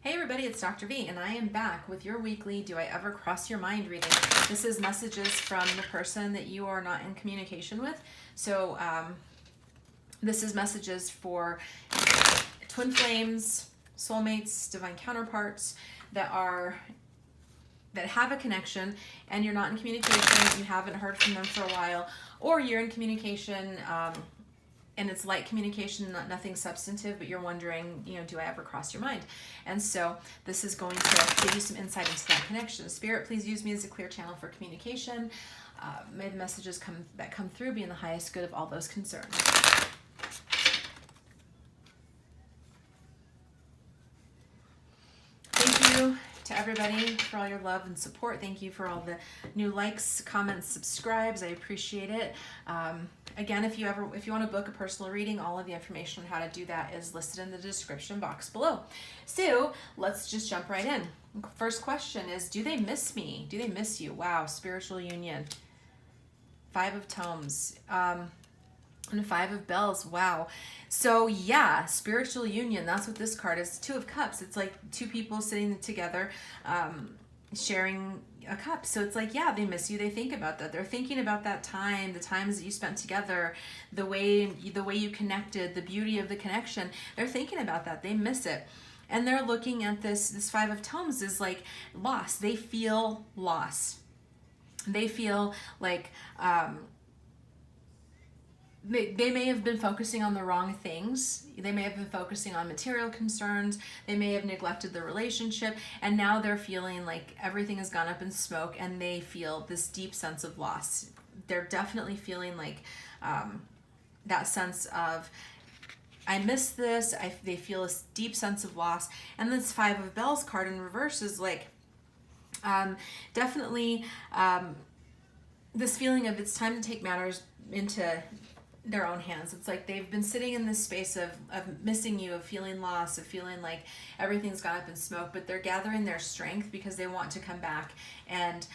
Hey everybody, it's Dr. V, and I am back with your weekly Do I Ever Cross Your Mind reading. This is messages from the person that you are not in communication with. So this is messages for twin flames, soulmates, divine counterparts that have a connection and you're not in communication, you haven't heard from them for a while, or you're in communication and it's light communication, nothing substantive, but you're wondering, do I ever cross your mind? And so this is going to give you some insight into that connection. Spirit, please use me as a clear channel for communication. May the messages that come through be in the highest good of all those concerned. Thank you to everybody for all your love and support. Thank you for all the new likes, comments, subscribes. I appreciate it. Again, if you want to book a personal reading, all of the information on how to do that is listed in the description box below. So let's just jump right in. First question is, do they miss me? Do they miss you? Wow, spiritual union. 5 of Tomes. And 5 of Bells. Wow. So yeah, spiritual union. That's what this card is. 2 of Cups. It's like 2 people sitting together, sharing a cup. So it's like, yeah, they miss you. They think about that. They're thinking about that time, the times that you spent together, the way you connected, the beauty of the connection. They're thinking about that. They miss it. And they're looking at this 5 of Tomes is like loss. They feel lost. They feel like, they may have been focusing on the wrong things. They may have been focusing on material concerns. They may have neglected the relationship. And now they're feeling like everything has gone up in smoke and they feel this deep sense of loss. They're definitely feeling like that sense of, I miss this. They feel this deep sense of loss. And this 5 of Bells card in reverse is like definitely this feeling of it's time to take matters into their own hands. It's like they've been sitting in this space of missing you, of feeling lost, of feeling like everything's gone up in smoke, but they're gathering their strength because they want to come back and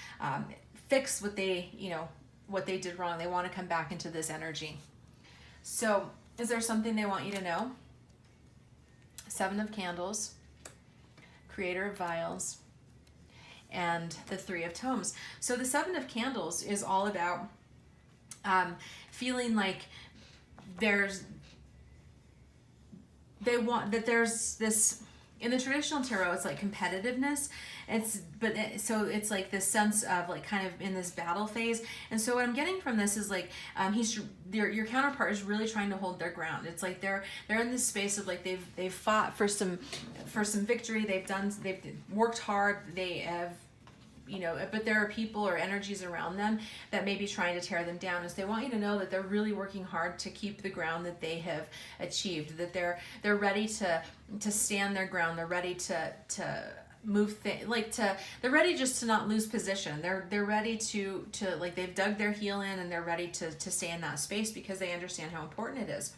fix what they did wrong. They want to come back into this energy. So is there something they want you to know? 7 of Candles, Creator of Vials, and the 3 of Tomes. So the 7 of Candles is all about feeling like there's this, in the traditional tarot, it's like competitiveness. So it's like this sense of like kind of in this battle phase. And so what I'm getting from this is like your counterpart is really trying to hold their ground. It's like they're in this space of like they've fought for some victory. They've worked hard. They have, but there are people or energies around them that may be trying to tear them down. And so they want you to know that they're really working hard to keep the ground that they have achieved, that they're ready to stand their ground. They're ready to move they're ready just to not lose position. They're ready to like they've dug their heel in and they're ready to stay in that space because they understand how important it is.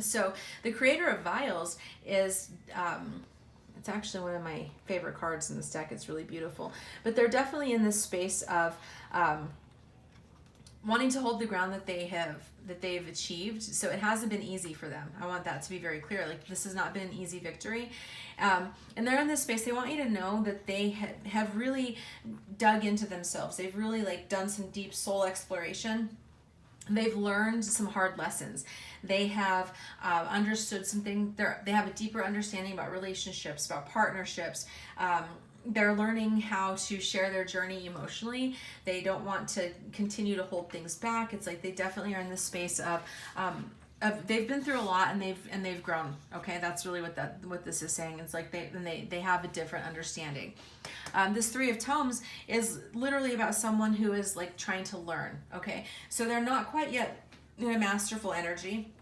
So the Creator of Vials is it's actually one of my favorite cards in this deck. It's really beautiful. But they're definitely in this space of wanting to hold the ground that they've achieved. So it hasn't been easy for them. I want that to be very clear. Like this has not been an easy victory. And they're in this space. They want you to know that they have really dug into themselves. They've really like done some deep soul exploration. They've learned some hard lessons. They have understood something. They have a deeper understanding about relationships, about partnerships. They're learning how to share their journey emotionally. They don't want to continue to hold things back. It's like they definitely are in this space of they've been through a lot and they've grown. Okay, that's really what this is saying. It's like they have a different understanding. This 3 of Tomes is literally about someone who is like trying to learn. Okay, so they're not quite yet in a masterful energy.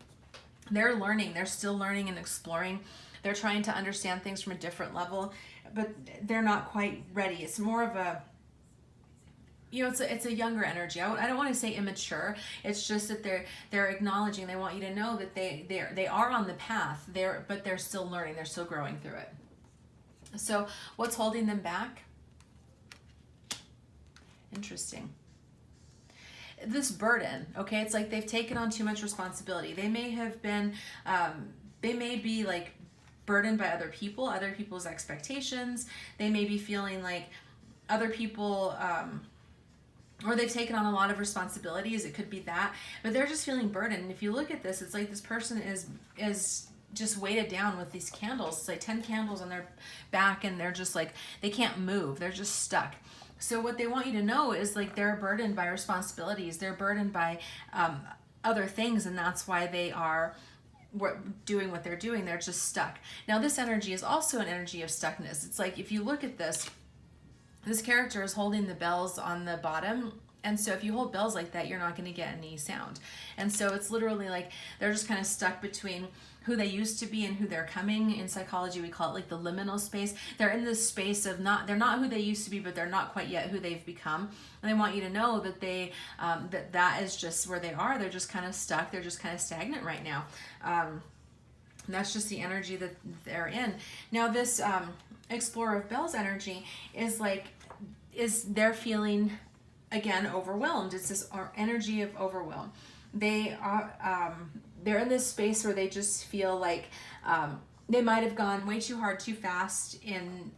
They're learning. They're still learning and exploring. They're trying to understand things from a different level, but they're not quite ready. It's more of a it's a younger energy. I don't want to say immature. It's just that they're acknowledging. They want you to know that they are on the path. But they're still learning. They're still growing through it. So what's holding them back? Interesting. This burden, okay? It's like they've taken on too much responsibility. They may have been, they may be like burdened by other people, other people's expectations. They may be feeling like other people, or they've taken on a lot of responsibilities. It could be that, but they're just feeling burdened. And if you look at this, it's like this person is just weighted down with these candles. It's like 10 candles on their back, and they're just like, they can't move. They're just stuck. So what they want you to know is like they're burdened by responsibilities. They're burdened by other things, and that's why they are doing what they're doing. They're just stuck. Now this energy is also an energy of stuckness. It's like if you look at this character is holding the bells on the bottom. And so if you hold bells like that, you're not going to get any sound. And so it's literally like they're just kind of stuck between who they used to be and who they're coming. In psychology, we call it like the liminal space. They're in this space of they're not who they used to be, but they're not quite yet who they've become. And they want you to know that that is just where they are. They're just kind of stuck. They're just kind of stagnant right now. And that's just the energy that they're in. Now this Explorer of Bells energy is they're feeling, again, overwhelmed. It's this energy of overwhelm. They are they're in this space where they just feel like they might have gone way too hard, too fast in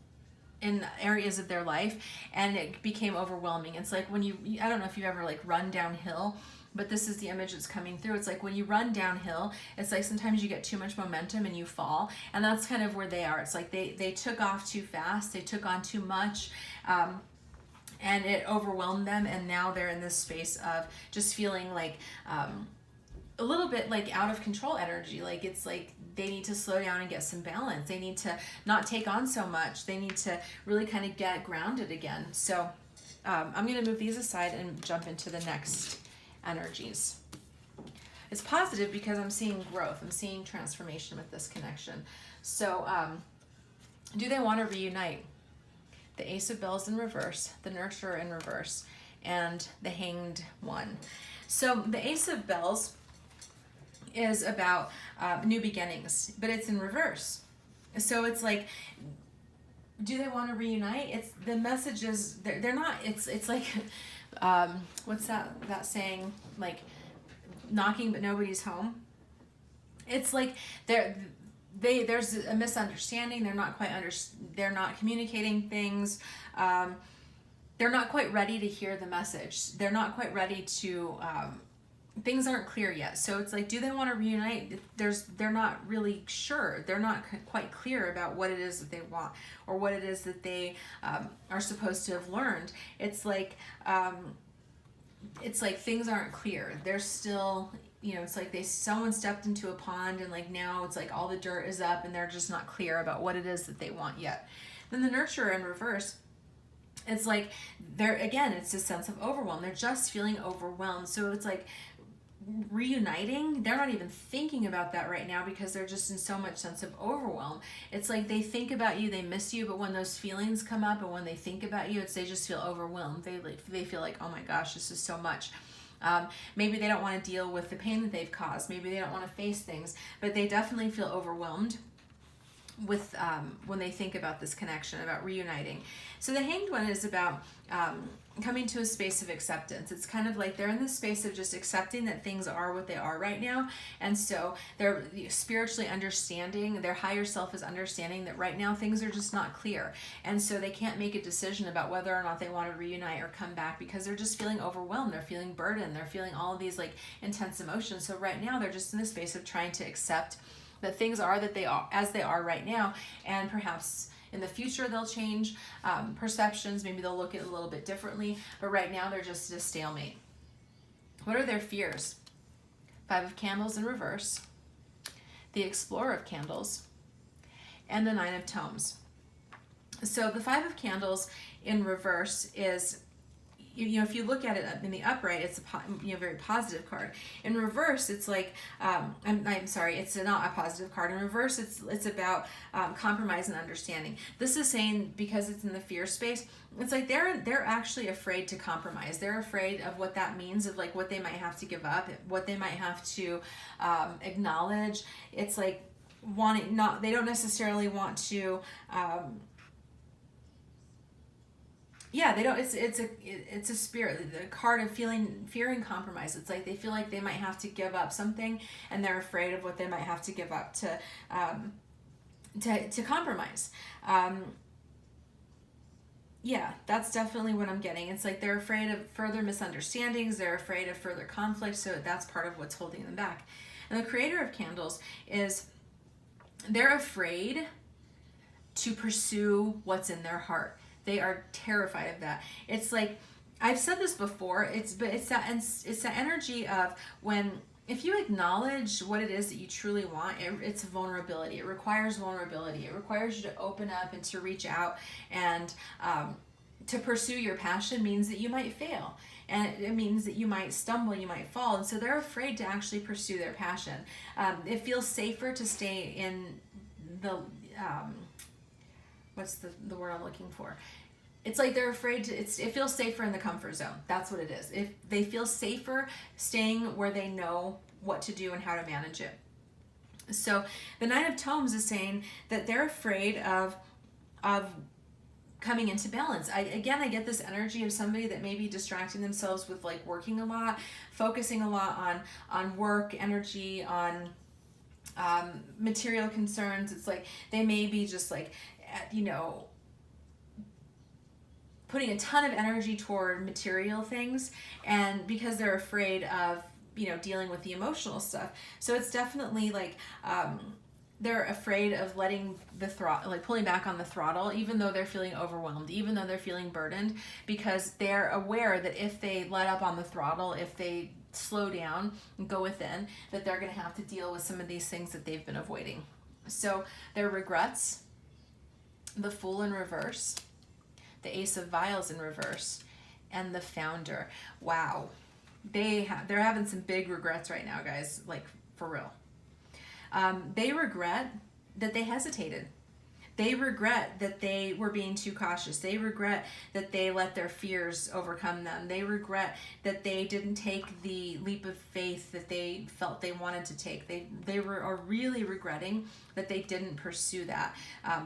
areas of their life, and it became overwhelming. It's like when I don't know if you've ever like run downhill, but this is the image that's coming through. It's like when you run downhill, it's like sometimes you get too much momentum and you fall, and that's kind of where they are. It's like they took off too fast, they took on too much, and it overwhelmed them, and now they're in this space of just feeling like a little bit like out of control energy. Like it's like they need to slow down and get some balance. They need to not take on so much. They need to really kind of get grounded again. So I'm going to move these aside and jump into the next energies. It's positive because I'm seeing growth. I'm seeing transformation with this connection. So do they want to reunite? The Ace of Bells in reverse, the Nurturer in reverse, and the Hanged One. So the Ace of Bells is about new beginnings, but it's in reverse. So it's like, do they want to reunite? It's the message is they're not. It's like what's that saying? Like knocking but nobody's home. It's like there's a misunderstanding. They're not quite they're not communicating things. They're not quite ready to hear the message. They're not quite ready to things aren't clear yet. So it's like, do they want to reunite? They're not really sure. They're not quite clear about what it is that they want or what it is that they are supposed to have learned. It's like things aren't clear. They're still, it's like someone stepped into a pond, and like now it's like all the dirt is up and they're just not clear about what it is that they want yet. Then the Nurturer in reverse, it's like it's a sense of overwhelm. They're just feeling overwhelmed. So it's like reuniting, they're not even thinking about that right now because they're just in so much sense of overwhelm. It's like they think about you, they miss you, but when those feelings come up and when they think about you, they just feel overwhelmed. They feel like, oh my gosh, this is so much. Maybe they don't want to deal with the pain that they've caused. Maybe they don't want to face things, but they definitely feel overwhelmed with when they think about this connection, about reuniting. So the Hanged One is about coming to a space of acceptance. It's kind of like they're in this space of just accepting that things are what they are right now, and so they're spiritually understanding, their higher self is understanding that right now things are just not clear, and so they can't make a decision about whether or not they want to reunite or come back because they're just feeling overwhelmed, they're feeling burdened, they're feeling all of these like intense emotions. So right now they're just in this space of trying to accept that things are that they are as they are right now, and perhaps in the future they'll change perceptions. Maybe they'll look at it a little bit differently, but right now they're just at a stalemate. What are their fears? Five of Candles in reverse, the Explorer of Candles, and the Nine of Tomes. So the Five of Candles in reverse is, if you look at it in the upright, it's a very positive card. In reverse, it's like I'm sorry, it's not a positive card. In reverse, it's about compromise and understanding. This is saying, because it's in the fear space, it's like they're actually afraid to compromise. They're afraid of what that means, of like what they might have to give up, what they might have to acknowledge. It's like they don't necessarily want to. They don't. It's a spirit. The card of fearing compromise. It's like they feel like they might have to give up something, and they're afraid of what they might have to give up to to compromise. Yeah, that's definitely what I'm getting. It's like they're afraid of further misunderstandings, they're afraid of further conflict, so that's part of what's holding them back. And the Creator of Candles is they're afraid to pursue what's in their heart. They are terrified of that. It's like, I've said this before, it's that energy of when, if you acknowledge what it is that you truly want, it's vulnerability. It requires vulnerability. It requires you to open up and to reach out, and to pursue your passion means that you might fail. And it means that you might stumble, you might fall. And so they're afraid to actually pursue their passion. It feels safer to stay in the, what's the word I'm looking for? It's like they're afraid to, it feels safer in the comfort zone. That's what it is. If they feel safer staying where they know what to do and how to manage it. So the Nine of Tomes is saying that they're afraid of coming into balance. I get this energy of somebody that may be distracting themselves with like working a lot, focusing a lot on work, energy, on material concerns. It's like they may be just like, putting a ton of energy toward material things, and because they're afraid of dealing with the emotional stuff. So it's definitely like they're afraid of letting the throttle, like pulling back on the throttle, even though they're feeling overwhelmed, even though they're feeling burdened, because they're aware that if they let up on the throttle, if they slow down and go within, that they're going to have to deal with some of these things that they've been avoiding. So their regrets, the Fool in reverse, the Ace of Vials in reverse, and the Founder. Wow. They're having some big regrets right now, guys, like for real. They regret that they hesitated. They regret that they were being too cautious. They regret that they let their fears overcome them. They regret that they didn't take the leap of faith that they felt they wanted to take. They are really regretting that they didn't pursue that.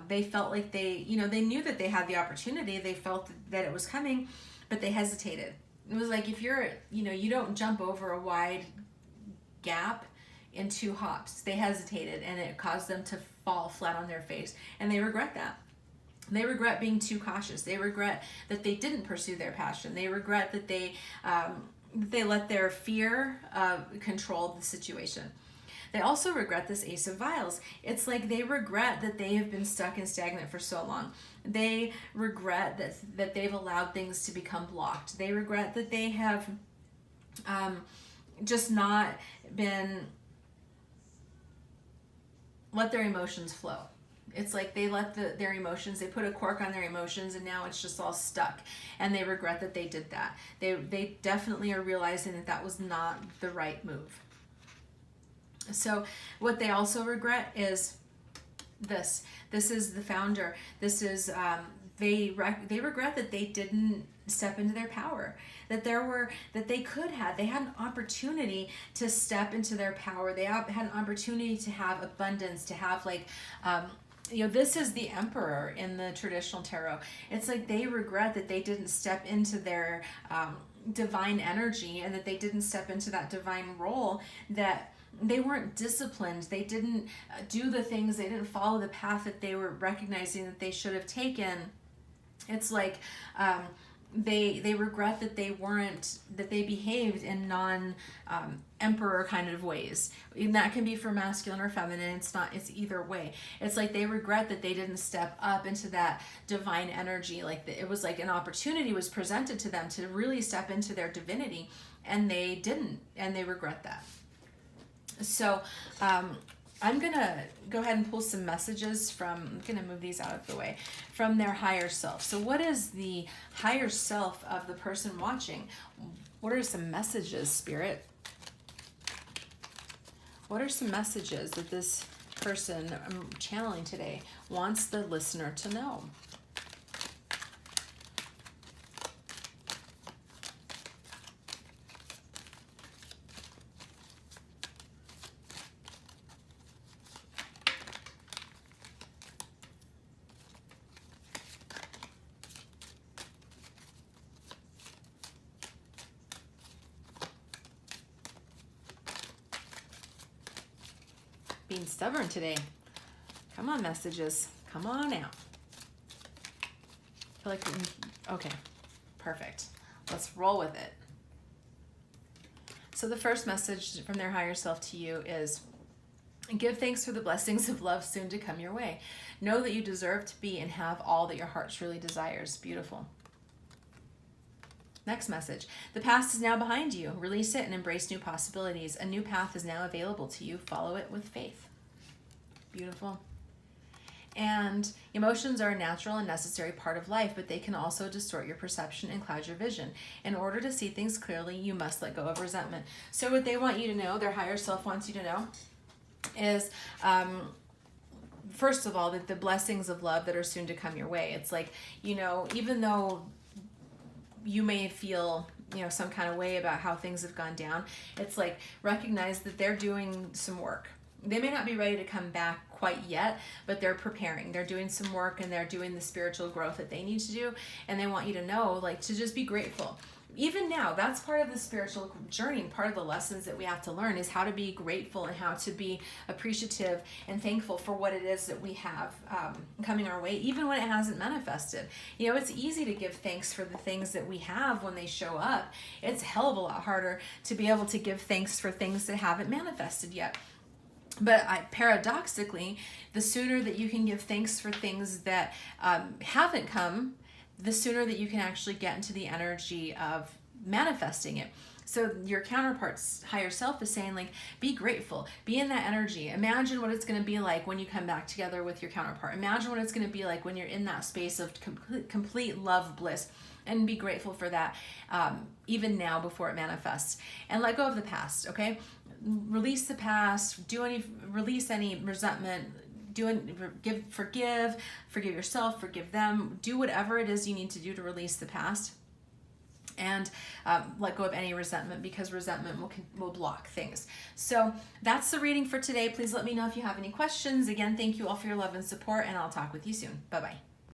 They felt like they knew that they had the opportunity. They felt that it was coming, but they hesitated. It was like, if you're, you don't jump over a wide gap in 2 hops. They hesitated, and it caused them to fall flat on their face, and they regret that. They regret being too cautious. They regret that they didn't pursue their passion. They regret that they let their fear control the situation. They also regret this Ace of Vials. It's like they regret that they have been stuck and stagnant for so long. They regret that they've allowed things to become blocked. They regret that they have just not been let their emotions flow. It's like they let their emotions, they put a cork on their emotions, and now it's just all stuck, and they regret that they did that. They definitely are realizing that was not the right move. So what they also regret is this is the Founder. This is they regret that they didn't step into their power, that they had an opportunity to step into their power. They had an opportunity to have abundance, to have this is the Emperor in the traditional tarot. It's like they regret that they didn't step into their divine energy, and that they didn't step into that divine role, that they weren't disciplined. They didn't do the things, they didn't follow the path that they were recognizing that they should have taken. It's like they regret that they behaved in non-emperor kind of ways. And that can be for masculine or feminine. It's either way. It's like they regret that they didn't step up into that divine energy. Like it was like an opportunity was presented to them to really step into their divinity, and they didn't, and they regret that. So I'm going to go ahead and pull some messages I'm going to move these out of the way, from their higher self. So what is the higher self of the person watching? What are some messages, Spirit? What are some messages that this person I'm channeling today wants the listener to know? Being stubborn today. Come on, messages. Come on out. I feel like, okay, perfect. Let's roll with it. So the first message from their higher self to you is, give thanks for the blessings of love soon to come your way. Know that you deserve to be and have all that your heart truly desires. Beautiful. Next message. The past is now behind you. Release it and embrace new possibilities. A new path is now available to you. Follow it with faith. Beautiful. And emotions are a natural and necessary part of life, but they can also distort your perception and cloud your vision. In order to see things clearly, you must let go of resentment. So what they want you to know, their higher self wants you to know, is first of all, that the blessings of love that are soon to come your way. It's like, you know, even though you may feel, you know, some kind of way about how things have gone down, it's like, recognize that they're doing some work. They may not be ready to come back quite yet, but they're preparing. They're doing some work and they're doing the spiritual growth that they need to do. And they want you to know, like, to just be grateful. Even now, that's part of the spiritual journey. Part of the lessons that we have to learn is how to be grateful and how to be appreciative and thankful for what it is that we have coming our way, even when it hasn't manifested. You know, it's easy to give thanks for the things that we have when they show up. It's a hell of a lot harder to be able to give thanks for things that haven't manifested yet. But paradoxically, the sooner that you can give thanks for things that haven't come, the sooner that you can actually get into the energy of manifesting it. So your counterpart's higher self is saying, like, be grateful, be in that energy. Imagine what it's going to be like when you come back together with your counterpart. Imagine what it's going to be like when you're in that space of complete love, bliss, and be grateful for that, even now before it manifests. And let go of the past, okay? Release the past, release any resentment, forgive yourself, forgive them, do whatever it is you need to do to release the past, and let go of any resentment, because resentment will block things. So that's the reading for today. Please let me know if you have any questions. Again, thank you all for your love and support, and I'll talk with you soon. Bye-bye.